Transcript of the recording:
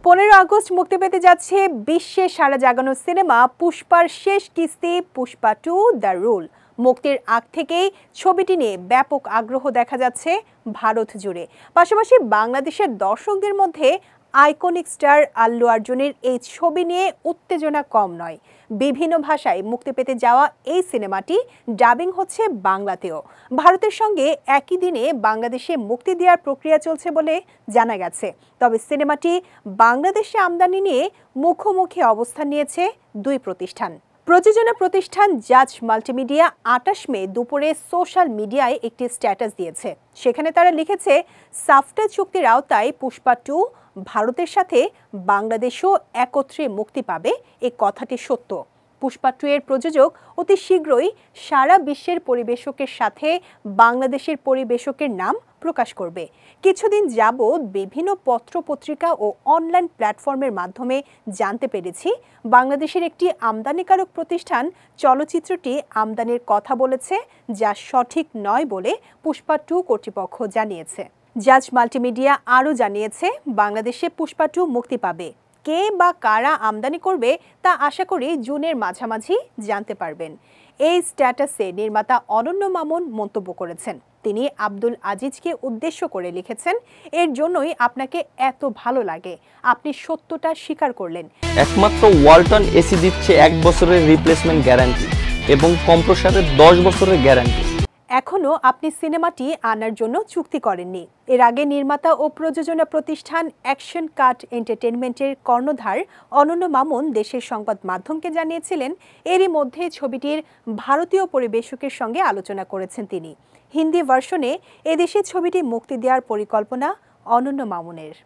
15 August মুক্তি পেতে যাচ্ছে বিশ্বের সাড়া জাগানো সিনেমা পুষ্পার শেষ কিস্তি পুষ্পা 2 দ্য রুল। মুক্তির আগ থেকেই ছবিটি নিয়ে ব্যাপক আগ্রহ দেখা যাচ্ছে ভারত জুড়ে। পাশাপাশি বাংলাদেশের দর্শকদের মধ্যে আইকনিক স্টার আল্লু অর্জুনের এই ছবি নিয়ে উত্তেজনা কম নয়। বিভিন্ন ভাষায় মুক্তি পেতে যাওয়া এই সিনেমাটি ডাবিং হচ্ছে বাংলাতেও। ভারতের সঙ্গে একই দিনে বাংলাদেশে মুক্তি দেওয়ার প্রক্রিয়া চলছে বলে জানা গেছে। তবে সিনেমাটি বাংলাদেশে আমদানি নিয়ে মুখোমুখি অবস্থান নিয়েছে দুই প্রতিষ্ঠান। প্রযোজনা প্রতিষ্ঠান জাজ মাল্টিমিডিয়া 28 মে দুপুরে সোশ্যাল মিডিয়ায় একটি স্ট্যাটাস দিয়েছে। সেখানে তারা লিখেছে, সাফটা চুক্তির আওতায় পুষ্পা 2 ভারতের সাথে বাংলাদেশও একত্রে মুক্তি পাবে, এই কথাটি সত্য। পুষ্পা 2 এর প্রযোজক অতি শীঘ্রই সারা বিশ্বের পরিবেশকের সাথে বাংলাদেশের পরিবেশকের নাম প্রকাশ করবে। কিছুদিন যাবৎ বিভিন্ন পত্রপত্রিকা ও অনলাইন প্ল্যাটফর্মের মাধ্যমে জানতে পেরেছি বাংলাদেশের একটি আমদানিকারক প্রতিষ্ঠান চলচ্চিত্রটি আমদানির কথা বলেছে, যা সঠিক নয় বলে পুষ্পা 2 কর্তৃপক্ষ জানিয়েছে। জাজ মাল্টিমিডিয়া আরও জানিয়েছে, বাংলাদেশে পুষ্পা 2 মুক্তি পাবে। কে বা কারা আমদানি করবে তা আশা করি জুনের মাঝামাঝি জানতে পারবেন। এই স্ট্যাটাসে নির্মাতা অনন্য মামুন মন্তব্য করেছেন। তিনি আব্দুল আজিজকে উদ্দেশ্য করে লিখেছেন, এর জন্যই আপনাকে এত ভালো লাগে, আপনি সত্যটা স্বীকার করলেন। একমাত্র ওয়ালটন এসি দিচ্ছে 1 বছরের রিপ্লেসমেন্ট গ্যারান্টি এবং কম্প্রেসরের 10 বছরের গ্যারান্টি। এখনও আপনি সিনেমাটি আনার জন্য চুক্তি করেননি। এর আগে নির্মাতা ও প্রযোজনা প্রতিষ্ঠান অ্যাকশন কাট এন্টারটেইনমেন্টের কর্ণধার অনন্য মামুন দেশের সংবাদ মাধ্যমকে জানিয়েছিলেন, এরই মধ্যে ছবিটির ভারতীয় পরিবেশকের সঙ্গে আলোচনা করেছেন তিনি। হিন্দি ভার্সনে এদেশে ছবিটি মুক্তি দেওয়ার পরিকল্পনা অনন্য মামুনের।